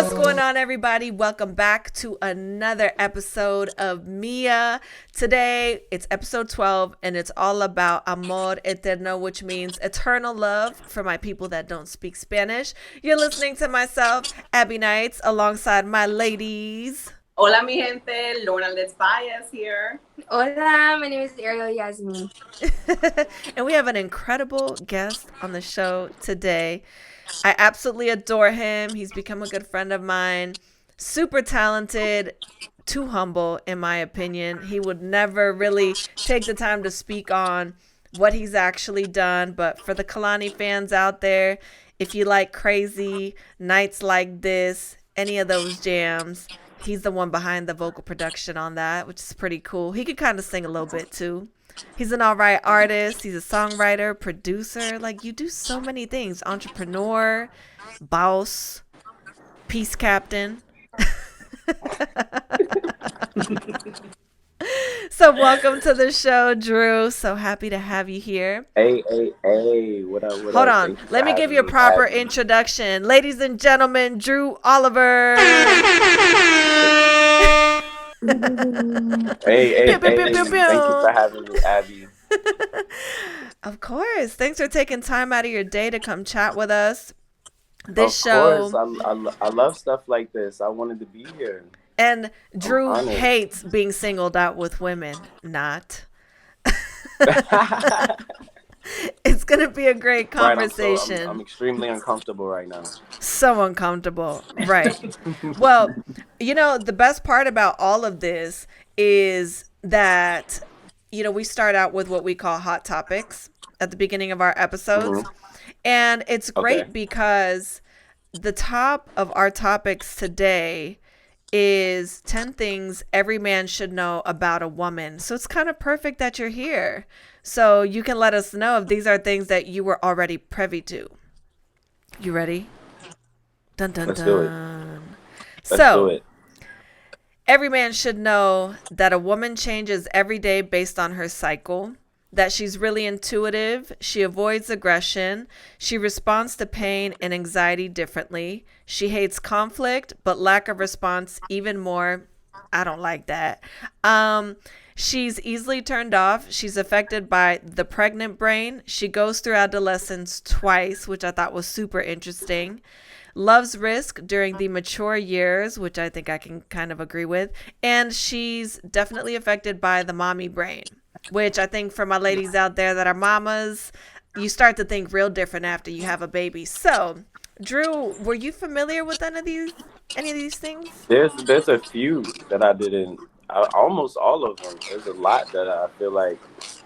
What's going on, everybody? Welcome back to another episode of MIYA. Today, it's episode 12, and it's all about Amor Eterno, which means eternal love for my people that don't speak Spanish. You're listening to myself, Abbie Knights, alongside my ladies. Hola, mi gente. Lornalitz Baez here. Hola, my name is Ariel Yasmine. And we have an incredible guest on the show today. I absolutely adore him. He's become a good friend of mine. Super talented, too humble, in my opinion. He would never really take the time to speak on what he's actually done. But for the Kalani fans out there, if you like crazy nights like this, any of those jams, he's the one behind the vocal production on that, which is pretty cool. He could kind of sing a little bit too. He's an all right artist. He's a songwriter, producer. Like, you do so many things. Entrepreneur, boss, peace captain. So welcome to the show, Dru. So happy to have you here. Hey, what up, what Hold up? on. Let me give you a proper introduction. Ladies and gentlemen, Dru Oliver. Hey, thank you for having me, Abbie. Of course. Thanks for taking time out of your day to come chat with us. Of course, I love stuff like this. I wanted to be here. And Dru hates being singled out with women. Not. It's going to be a great conversation. Right, I'm extremely uncomfortable right now. So uncomfortable. Right. Well, you know, the best part about all of this is that, you know, we start out with what we call hot topics at the beginning of our episodes. Mm-hmm. And it's great because the top of our topics today is 10 things every man should know about a woman. So it's kind of perfect that you're here. So you can let us know if these are things that you were already privy to. You ready? Dun, dun, Let's dun. do it. Let's do it. Every man should know that a woman changes every day based on her cycle, that she's really intuitive, she avoids aggression, she responds to pain and anxiety differently, she hates conflict, but lack of response even more. I don't like that. She's easily turned off. She's affected by the pregnant brain. She goes through adolescence twice, which I thought was super interesting. Loves risk during the mature years, which I think I can kind of agree with. And she's definitely affected by the mommy brain, which I think for my ladies out there that are mamas, you start to think real different after you have a baby. So, Dru, were you familiar with any of these things? There's a few that I didn't. Almost all of them. There's a lot that I feel like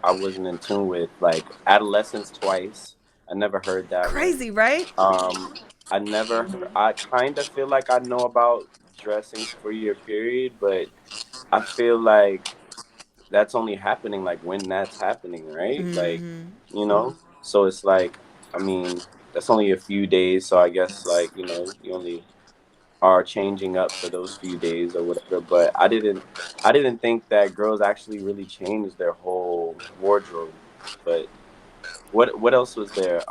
I wasn't in tune with. Like adolescence twice. I never heard that. Crazy, right? I kind of feel like I know about dressing for your period, but I feel like that's only happening like when that's happening, right? Mm-hmm. Like, you know, so it's like, I mean, that's only a few days. So I guess like, you know, you only are changing up for those few days or whatever. But I didn't think that girls actually really changed their whole wardrobe. But what else was there?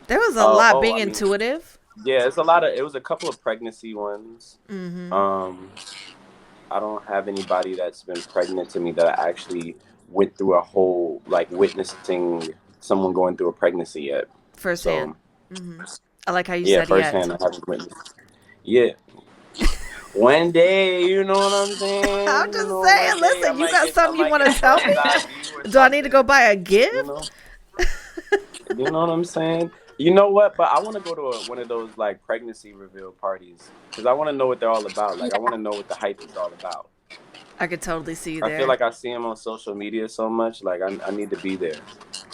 There was a lot being intuitive. Yeah, it was a couple of pregnancy ones. Mm-hmm. I don't have anybody that's been pregnant to me that I actually went through a whole, like, witnessing someone going through a pregnancy yet. Firsthand. So, mm-hmm. I like how you said firsthand. I haven't witnessed. Yeah. One day, you know what I'm saying? I'm just saying, listen, you got something you want to tell me? Do I need to go buy a gift? You know what I'm saying? You know what? But I want to go to one of those like pregnancy reveal parties because I want to know what they're all about. Like, I want to know what the hype is all about. I could totally see you there. I feel like I see them on social media so much. Like, I need to be there.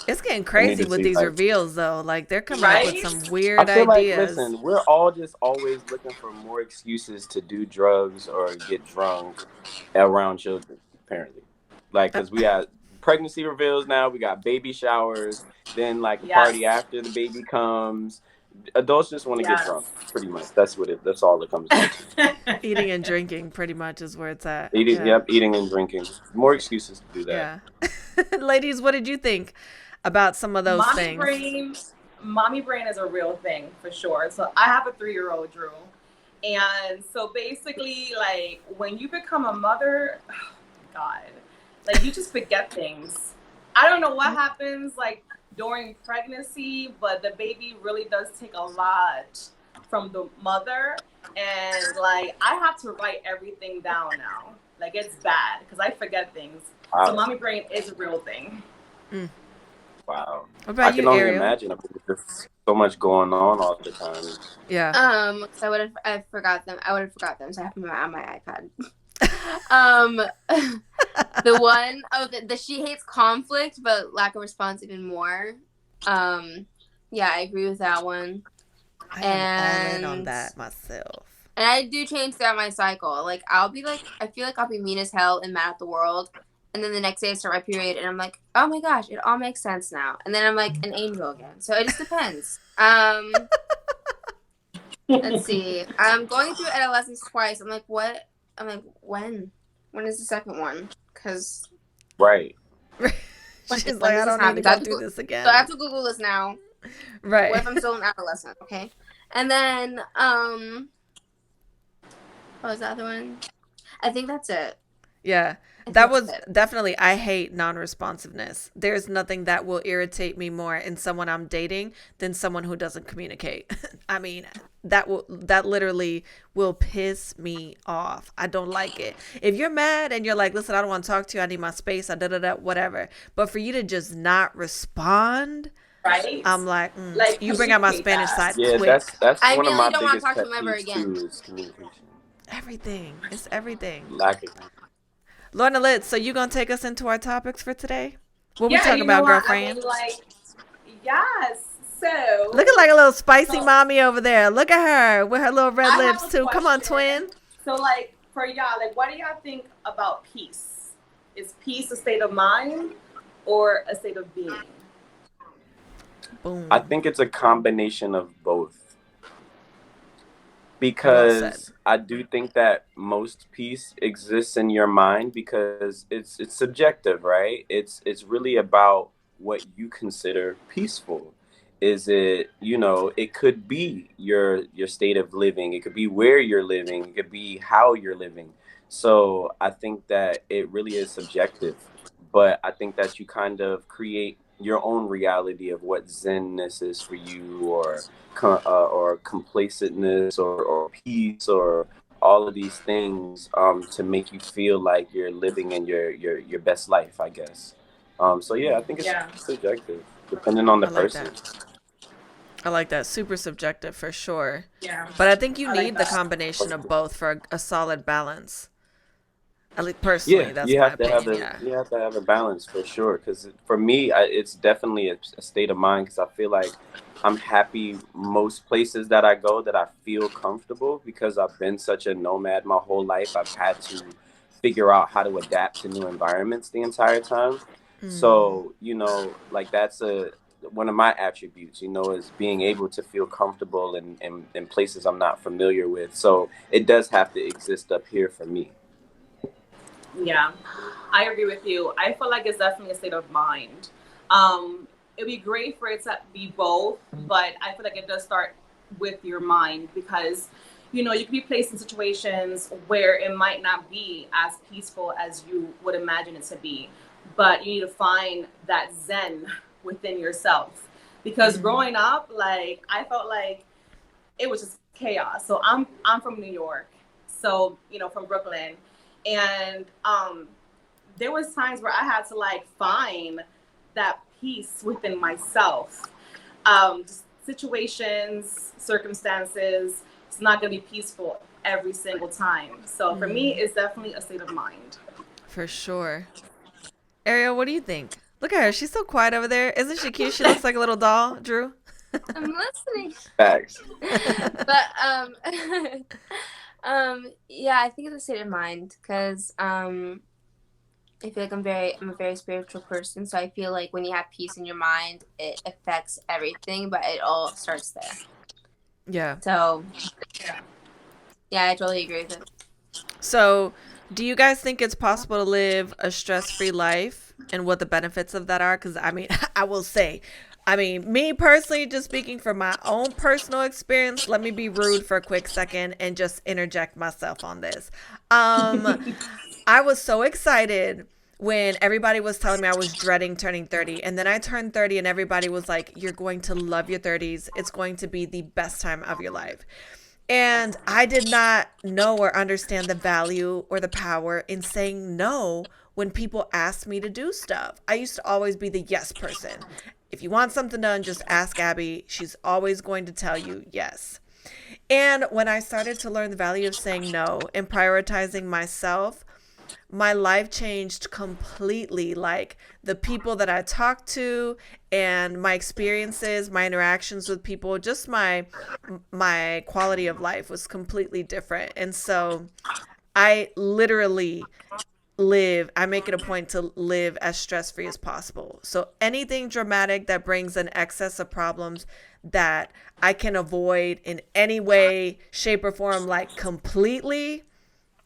It's getting crazy with these reveals, though. Like, they're coming up with some weird I feel ideas. Like, listen, we're all just always looking for more excuses to do drugs or get drunk around children, apparently. Like, because we have pregnancy reveals now, we got baby showers, then like a party after the baby comes. Adults just want to get drunk, pretty much. That's all it comes down to. Eating and drinking, pretty much, is where it's at. Eating and drinking. More excuses to do that. Yeah. Ladies, what did you think about some of those things? Mommy brain is a real thing, for sure. So I have a 3-year-old, Dru. And so basically, like, when you become a mother, oh, God, like, you just forget things. I don't know what happens, like, during pregnancy, but the baby really does take a lot from the mother. And, like, I have to write everything down now. Like, it's bad because I forget things. Wow. So mommy brain is a real thing. Wow. What about I you, can only Ariel? imagine. I mean, there's so much going on all the time. Yeah. So I forgot them. So I have them on my iPad. The one, the she hates conflict, but lack of response even more. Yeah, I agree with that one. I am all in on that myself. And I do change throughout my cycle. Like, I'll be like, I feel like I'll be mean as hell and mad at the world. And then the next day I start my period and I'm like, oh my gosh, it all makes sense now. And then I'm like an angel again. So it just depends. Let's see. I'm going through adolescence twice. I'm like, what? I'm like, when? When is the second one? Because. Right. She's like, I don't need to go through this again. So I have to Google this now. Right. What if I'm still an adolescent? Okay. And then, what was the other one? I think that's it. Yeah. That was definitely, I hate non-responsiveness. There's nothing that will irritate me more in someone I'm dating than someone who doesn't communicate. I mean, that literally will piss me off. I don't like it. If you're mad and you're like, listen, I don't want to talk to you, I need my space, whatever. But for you to just not respond, right? I'm like, you bring out my Spanish side quick. That's I one really of my don't want to biggest talk to pet him ever peeves again. too, is communication. Everything. It's everything. Lacking. Lornalitz, so you gonna take us into our topics for today? What we Yeah, talking you about, know what? girlfriend? I mean, like, yes. So Looking like a little spicy mommy over there. Look at her with her little red I lips have a too. Come on, question. twin. So, like, for y'all, like, what do y'all think about peace? Is peace a state of mind or a state of being? Boom. I think it's a combination of both. Well Because said. I do think that most peace exists in your mind because it's subjective, right? It's really about what you consider peaceful. Is it, it could be your state of living, it could be where you're living, it could be how you're living. So I think that it really is subjective, but I think that you kind of create your own reality of what zenness is for you, or complacentness, or peace, or all of these things, to make you feel like you're living in your best life, I guess. So yeah, I think it's subjective, depending on the person. I like that. Super subjective for sure. Yeah. But I think you I like need the that. combination of both for a solid balance. At least personally, Yeah, that's you my have to have opinion. you have to have a balance for sure. Because for me, it's definitely a state of mind. Because I feel like I'm happy most places that I go, that I feel comfortable, because I've been such a nomad my whole life. I've had to figure out how to adapt to new environments the entire time. So like, that's one of my attributes, is being able to feel comfortable in places I'm not familiar with. So it does have to exist up here for me. Yeah, I agree with you. I feel like it's definitely a state of mind. It'd be great for it to be both, but I feel like it does start with your mind, because you can be placed in situations where it might not be as peaceful as you would imagine it to be, but you need to find that zen within yourself. Because growing up, like, I felt like it was just chaos. So I'm from New York, so from Brooklyn. And there was times where I had to, like, find that peace within myself. Just situations, circumstances, it's not going to be peaceful every single time. So for me, it's definitely a state of mind. For sure. Ariel, what do you think? Look at her. She's so quiet over there. Isn't she cute? She looks like a little doll, Dru. I'm listening. Facts. But yeah, I think it's a state of mind, because I feel like I'm a very spiritual person, so I feel like when you have peace in your mind, it affects everything, but it all starts there. Yeah. So yeah, I totally agree with it. So, do you guys think it's possible to live a stress-free life, and what the benefits of that are? Because I mean, I will say, I mean, me personally, just speaking from my own personal experience, let me be rude for a quick second and just interject myself on this. I was so excited when everybody was telling me I was dreading turning 30. And then I turned 30 and everybody was like, you're going to love your 30s. It's going to be the best time of your life. And I did not know or understand the value or the power in saying no when people asked me to do stuff. I used to always be the yes person. If you want something done, just ask Abbie. She's always going to tell you yes. And when I started to learn the value of saying no and prioritizing myself, my life changed completely. Like the people that I talked to and my experiences, my interactions with people, just my quality of life was completely different. And so I literally I make it a point to live as stress free as possible. So anything dramatic that brings an excess of problems that I can avoid in any way, shape, or form, like completely,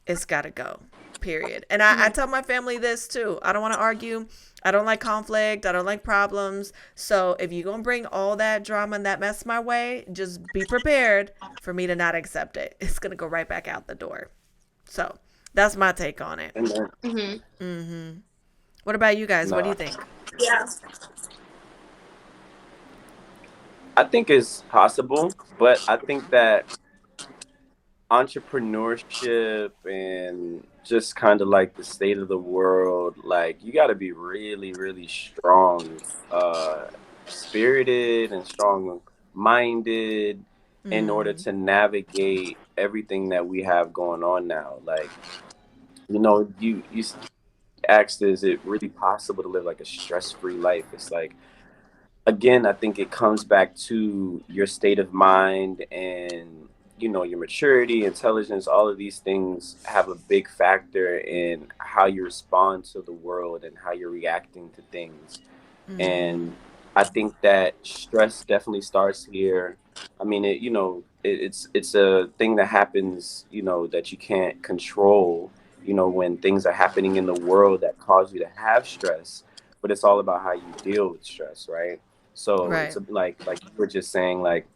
it's got to go. Period. And I tell my family this too. I don't want to argue. I don't like conflict. I don't like problems. So if you're going to bring all that drama and that mess my way, just be prepared for me to not accept it. It's going to go right back out the door. So that's my take on it. What about you guys? What do you think? Yeah. I think it's possible, but I think that entrepreneurship and just kind of like the state of the world, like you got to be really, really strong, spirited and strong minded in order to navigate everything that we have going on now. Like, you asked, is it really possible to live like a stress-free life? It's like, again, I think it comes back to your state of mind and, your maturity, intelligence. All of these things have a big factor in how you respond to the world and how you're reacting to things. And I think that stress definitely starts here. I mean, it's a thing that happens, that you can't control, when things are happening in the world that cause you to have stress, but it's all about how you deal with stress, right? So Right. it's like you were just saying, like,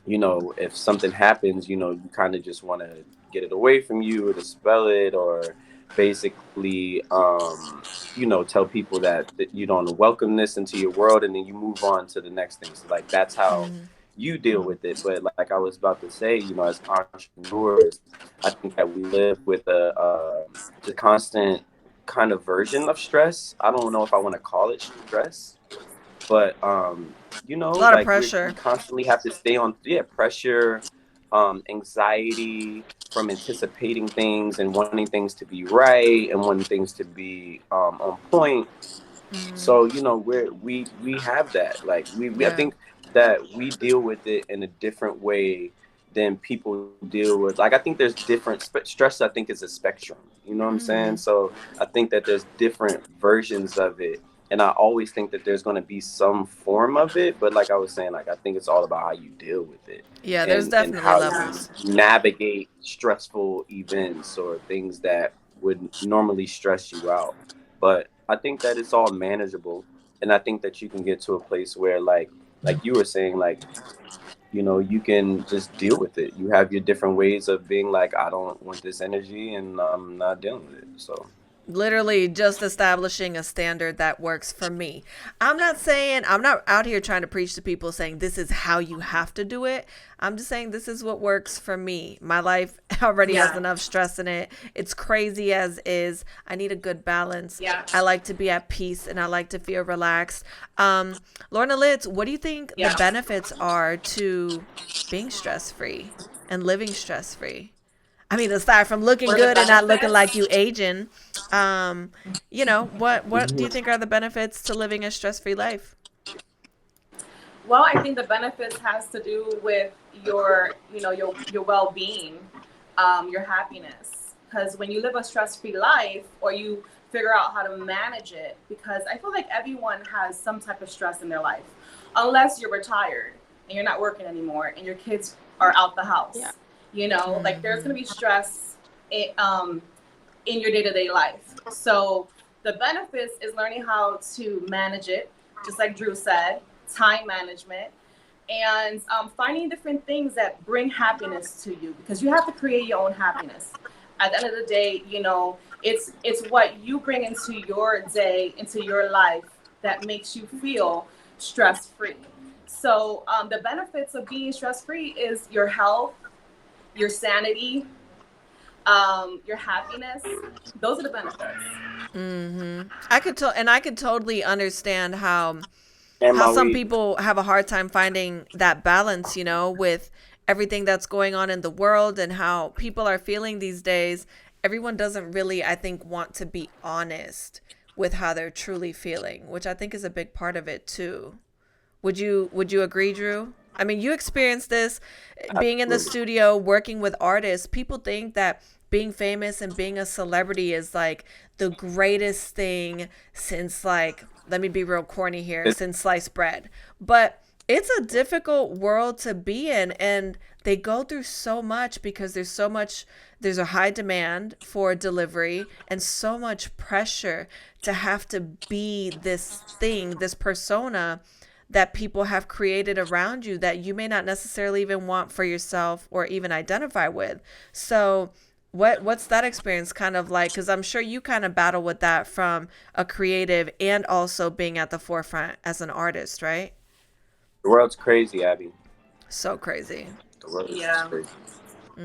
if something happens, you kind of just want to get it away from you or dispel it, or basically, tell people that you don't welcome this into your world, and then you move on to the next thing. So like that's how you deal with it. But like I was about to say, as entrepreneurs, I think that we live with the constant kind of version of stress. I don't know if I want to call it stress, but A lot of like we pressure. constantly have to stay on pressure, anxiety from anticipating things and wanting things to be right and wanting things to be on point. So we have that, like I Yeah. think that we deal with it in a different way than people deal with. Like I think there's different stress. I think is a spectrum. You know what I'm saying? So I think that there's different versions of it, and I always think that there's going to be some form of it. But like I was saying, like I think it's all about how you deal with it, Yeah, there's and definitely how you levels. navigate stressful events or things that would normally stress you out. But I think that it's all manageable, and I think that you can get to a place where, like you were saying, like you can just deal with it. You have your different ways of being like, I don't want this energy, and I'm not dealing with it. So Literally just establishing a standard that works for me. I'm not out here trying to preach to people saying this is how you have to do it. I'm just saying this is what works for me. My life already has enough stress in it. It's crazy as is. I need a good balance. Yeah. I like to be at peace and I like to feel relaxed. Lornalitz, what do you think the benefits are to being stress free and living stress free? I mean, aside from looking What are the good and not looking benefits? like you aging, what do you think are the benefits to living a stress-free life? Well, I think the benefits has to do with your well-being, your happiness. Because when you live a stress-free life, or you figure out how to manage it, because I feel like everyone has some type of stress in their life, unless you're retired and you're not working anymore and your kids are out the house. Yeah. Like there's gonna be stress in your day-to-day life. So the benefits is learning how to manage it, just like Dru said, time management, and finding different things that bring happiness to you, because you have to create your own happiness. At the end of the day, you know, it's what you bring into your day, into your life, that makes you feel stress free. So the benefits of being stress free is your health, your sanity, your happiness. Those are the benefits. I could totally understand And how my some weed. people have a hard time finding that balance, you know, with everything that's going on in the world and how people are feeling these days. Everyone doesn't really, I think, want to be honest with how they're truly feeling, which I think is a big part of it too. Would you agree, Drew? I mean, you experienced this being in the Absolutely. studio working with artists. People think that being famous and being a celebrity is like the greatest thing since, like, let me be real corny here, It's since sliced bread. But it's a difficult world to be in, and they go through so much because there's a high demand for delivery and so much pressure to have to be this thing, this persona that people have created around you that you may not necessarily even want for yourself or even identify with. So what's that experience kind of like? Because I'm sure you kind of battle with that from a creative and also being at the forefront as an artist, right? the world's crazy, Abby. So crazy. The world is just Yeah. crazy.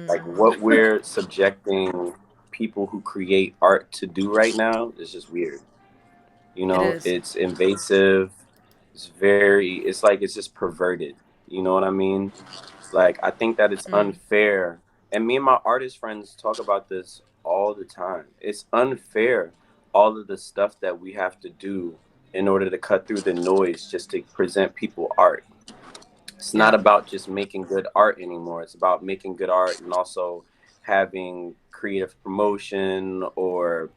Like Hmm. what we're subjecting people who create art to do right now is just weird. You It know, is. it's invasive. It's like it's just perverted. You know what I mean? Like, I think that it's Mm. unfair. And me and my artist friends talk about this all the time. It's unfair, all of the stuff that we have to do in order to cut through the noise just to present people art. It's not Yeah. about just making good art anymore. It's about making good art and also having creative promotion, or,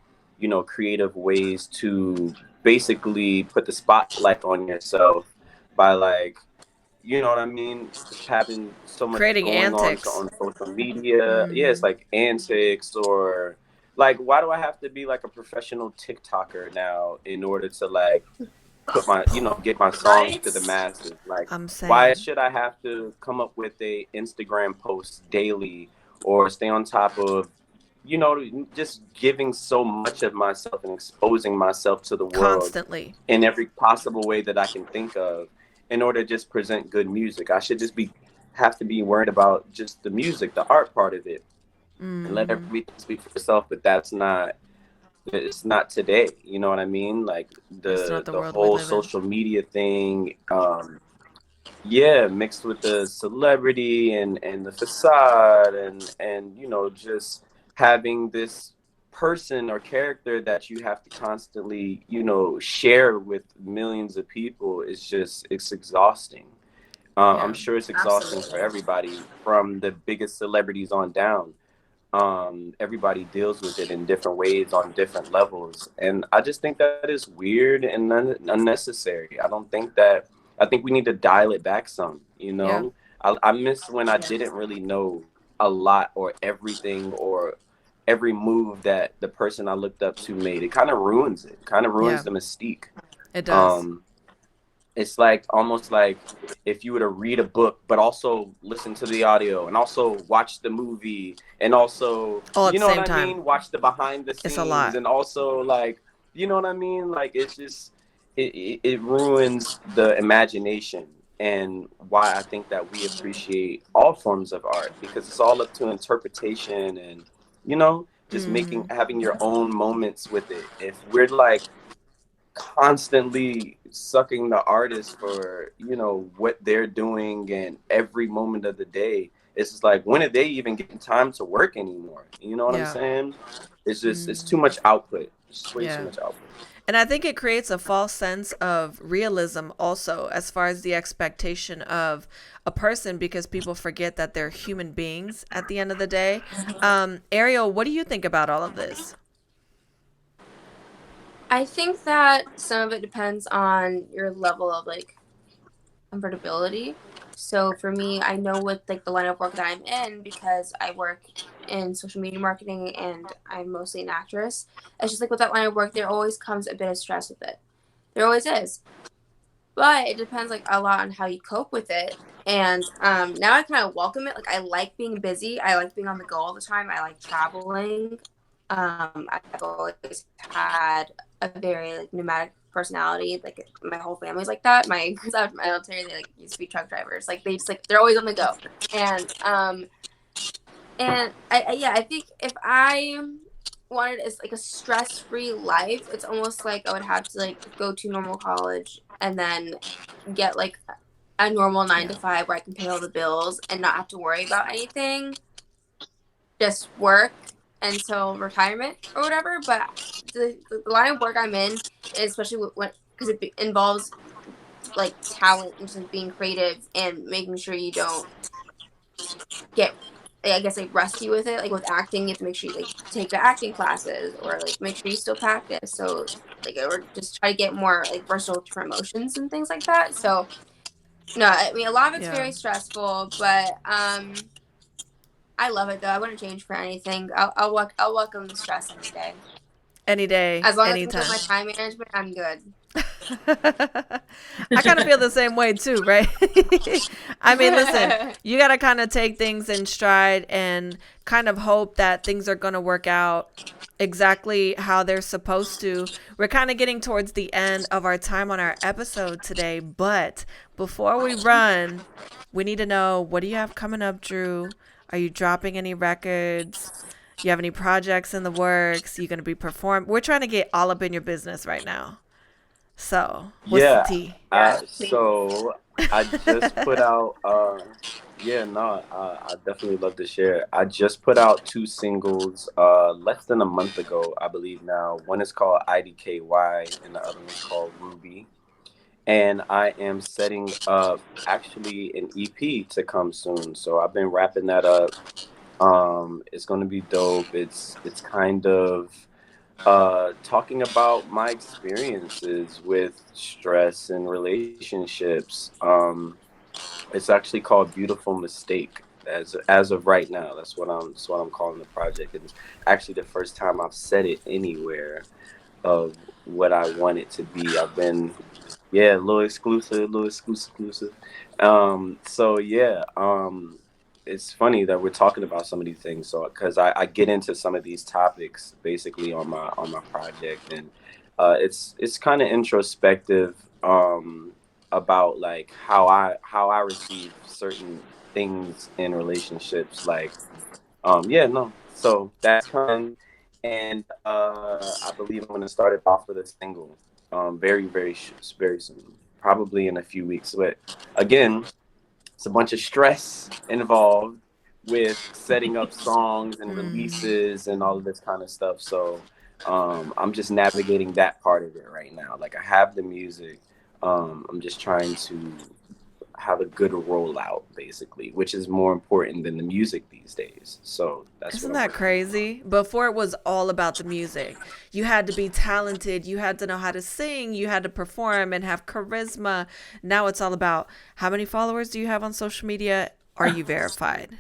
creative ways to basically put the spotlight on yourself by, like, you know what I mean? Just having so much Creating going on antics. social media. Yeah, it's Hmm. like antics, or like, why do I have to be like a professional TikToker now in order to, like, put my, get my songs Right? to the masses? Like, I'm why saying. should I have to come up with a Instagram post daily or stay on top of, just giving so much of myself and exposing myself to the world Constantly. in every possible way that I can think of in order to just present good music? I should just be have to be worried about just the music, the art part of it, and let Hmm. everything speak for itself. But it's not today. You know what I mean? Like It's not the the world we whole live in. social media thing. Yeah, mixed with the celebrity and the facade, and just having this person or character that you have to constantly share with millions of people. It's exhausting. I'm Yeah. sure it's exhausting for Absolutely. everybody, from the biggest celebrities on down. Everybody deals with it in different ways on different levels, and I just think that is weird and unnecessary. I think we need to dial it back some. Yeah. I miss when I didn't Yes. really know a lot or everything or every move that the person I looked up to made. It kind of ruins Yeah. the mystique. It does. um it's like almost like if you were to read a book but also listen to the audio and also watch the movie and also, All at you the know what same I time. mean, watch the behind the It's a scenes, lot. and also, like, you know what I mean, like, it's just it ruins the imagination. And why I think that we appreciate all forms of art, because it's all up to interpretation, and just Hmm. having your own moments with it. If we're like constantly sucking the artist for what they're doing and every moment of the day, it's just like, when are they even getting time to work anymore? You know what I'm Yeah. saying? It's too Hmm. much output. It's just way too Yeah. much output. And I think it creates a false sense of realism also, as far as the expectation of a person, because people forget that they're human beings at the end of the day. Ariel, what do you think about all of this? I think that some of it depends on your level of like comfortability. So for me, I know with like the line of work that I'm in, because I work in social media marketing and I'm mostly an actress. It's just like with that line of work, there always comes a bit of stress with it. There always is. but it depends like a lot on how you cope with it. And now I kind of welcome it. Like I like being busy. I like being on the go all the time. I like traveling. I've always had a very like nomadic personality. Like my whole family's like that. My because I was military, they like used to be truck drivers. Like they just like they're always on the go. And I think if I wanted is like a stress-free life, it's almost like I would have to like go to normal college and then get like a normal 9 to 5 where I can pay all the bills and not have to worry about anything, just work until retirement or whatever. But the line of work I'm in, especially when because it involves like talent and just being creative and making sure you don't get I guess like rusty with it. Like with acting, you have to make sure you like take the acting classes or like make sure you still practice. So like or just try to get more like versatile promotions and things like that. So no, I mean a lot of it's very stressful, but I love it though. I wouldn't change for anything. I'll welcome the stress any day. Any day, As long anytime. as I do my time management, I'm good. I kind of feel the same way too, right? I mean, listen, you got to kind of take things in stride and kind of hope that things are going to work out exactly how they're supposed to. We're kind of getting towards the end of our time on our episode today, but before we run, we need to know, what do you have coming up, Dru? Are you dropping any records? You have any projects in the works? You going to be performing? We're trying to get all up in your business right now. So, what's the tea? So I just put out, I definitely love to share. I just put out 2 singles less than a month ago, I believe now. One is called IDKY and the other one's called Ruby. And I am setting up actually an EP to come soon. So I've been wrapping that up. It's going to be dope. It's kind of talking about my experiences with stress and relationships. It's actually called Beautiful Mistake as of right now. That's what I'm calling the project. It's actually the first time I've said it anywhere of what I want it to be. I've been a little exclusive. It's funny that we're talking about some of these things. So, because I get into some of these topics basically on my project, and it's kind of introspective about like how I receive certain things in relationships. Like, So that's coming, and I believe I'm going to start it off with a single, very soon, probably in a few weeks. But again, it's a bunch of stress involved with setting up songs and releases and all of this kind of stuff. So I'm just navigating that part of it right now. Like I have the music. I'm just trying to have a good rollout, basically, which is more important than the music these days. So that's Isn't that crazy? Before it was all about the music. You had to be talented. You had to know how to sing. You had to perform and have charisma. Now it's all about how many followers do you have on social media? Are you verified?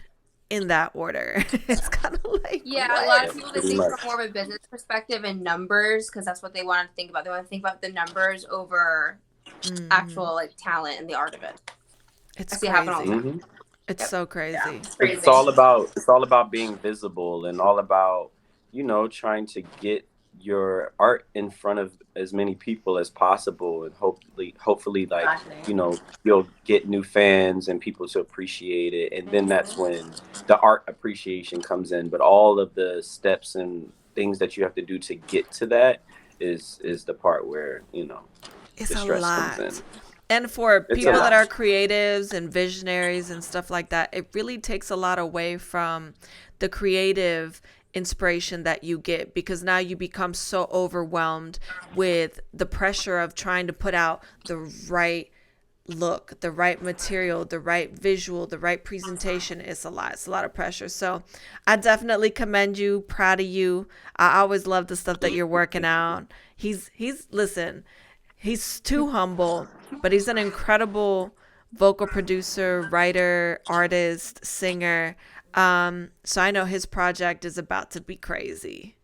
In that order. It's kind of like, a lot of people, they think from more of a business perspective and numbers, because that's what they want to think about. They want to think about the numbers over actual like talent and the art of it. It's crazy. It's so crazy. Yeah, it's crazy. It's all about being visible and all about, trying to get your art in front of as many people as possible, and hopefully like, you'll get new fans and people to appreciate it. And then that's when the art appreciation comes in. But all of the steps and things that you have to do to get to that is the part where, it's the a lot. comes in. And for people that are creatives and visionaries and stuff like that, it really takes a lot away from the creative inspiration that you get, because now you become so overwhelmed with the pressure of trying to put out the right look, the right material, the right visual, the right presentation. It's a lot of pressure. So I definitely commend you, proud of you. I always love the stuff that you're working out. He's too humble, but he's an incredible vocal producer, writer, artist, singer. So I know his project is about to be crazy.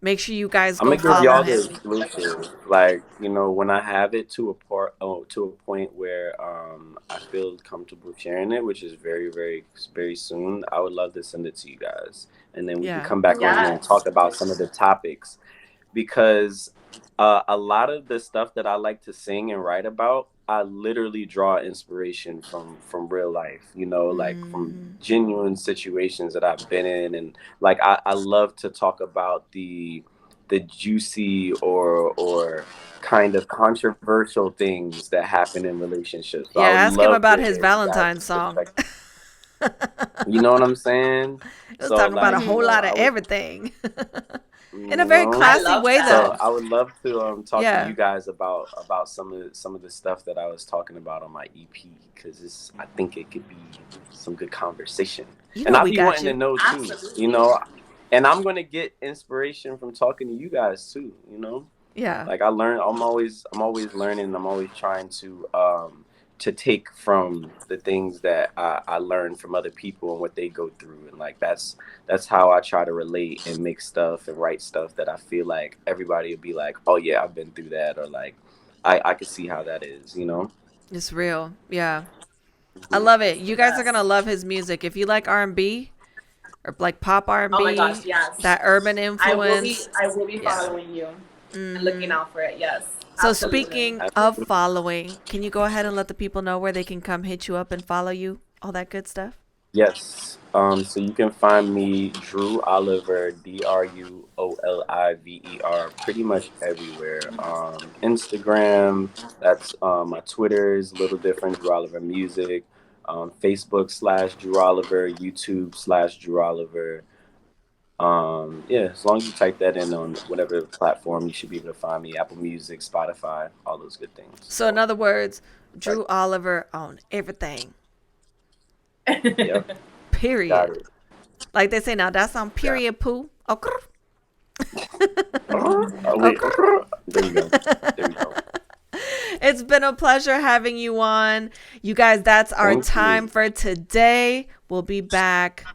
Make sure you guys I'm go gonna give follow y'all the him. exclusive. Like, when I have it to a point where I feel comfortable sharing it, which is very, very, very soon. I would love to send it to you guys, and then we can Yeah. come back on here and talk Yes. about some of the topics, because a lot of the stuff that I like to sing and write about, I literally draw inspiration from real life. Like from genuine situations that I've been in, and like I love to talk about the juicy or kind of controversial things that happen in relationships. So I Yeah, would ask him love about to his hear you Valentine's guys' song. perspective. You know what I'm saying? It was So talking about a like, whole lot I of would, everything. In a you very know. I classy love way that. So though. I would love to talk to Yeah. you guys about some of the stuff that I was talking about on my EP, because I think it could be some good conversation, You and know I'll we be got wanting to you. know too. Absolutely. And I'm gonna get inspiration from talking to you guys too. Yeah. Like I'm always learning. I'm always trying to take from the things that I learn from other people and what they go through, and like that's how I try to relate and make stuff and write stuff that I feel like everybody would be like, oh yeah, I've been through that, or like I could see how that is. It's real. Yeah. I Mhm. love it. It's the You guys are gonna best. love his music. If you like R&B or like pop Oh my gosh, R&B, yes. that urban I will be influence. I will be Yeah. following you and looking out for it. Yes. So Absolutely. speaking of following, can you go ahead and let the people know where they can come hit you up and follow you? All that good stuff. Yes. So you can find me, Dru Oliver, DruOliver, pretty much everywhere. Instagram, that's my Twitter is a little different, Dru Oliver Music. Facebook/Dru Oliver, YouTube/Dru Oliver. Yeah, as long as you type that in on whatever platform, you should be able to find me. Apple Music, Spotify, all those good things. So in other words, Right. Dru Oliver on everything. Yep, got Period. it. Like they say now, that's on Got period poo. Okay. it. Oh, wait. There you go. There you go. It's been a pleasure having you on. You guys, that's our Thank time you. for today. We'll be back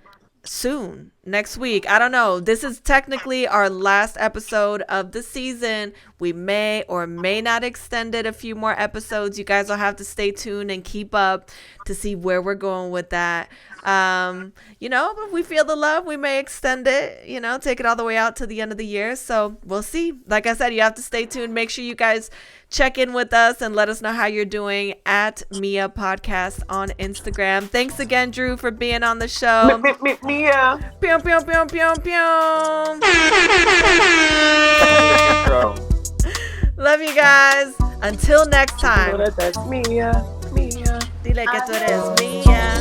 soon, next week. I don't know. This is technically our last episode of the season. We may or may not extend it a few more episodes. You guys will have to stay tuned and keep up to see where we're going with that. If we feel the love, we may extend it, take it all the way out to the end of the year. So we'll see. Like I said, you have to stay tuned. Make sure you guys check in with us and let us know how you're doing at MIYA Podcast on Instagram. Thanks again, Dru, for being on the show. Mia. Pew, pew, pew, pew, pew. Love you guys. Until next time. That's Mia. Dile que tú eres mía.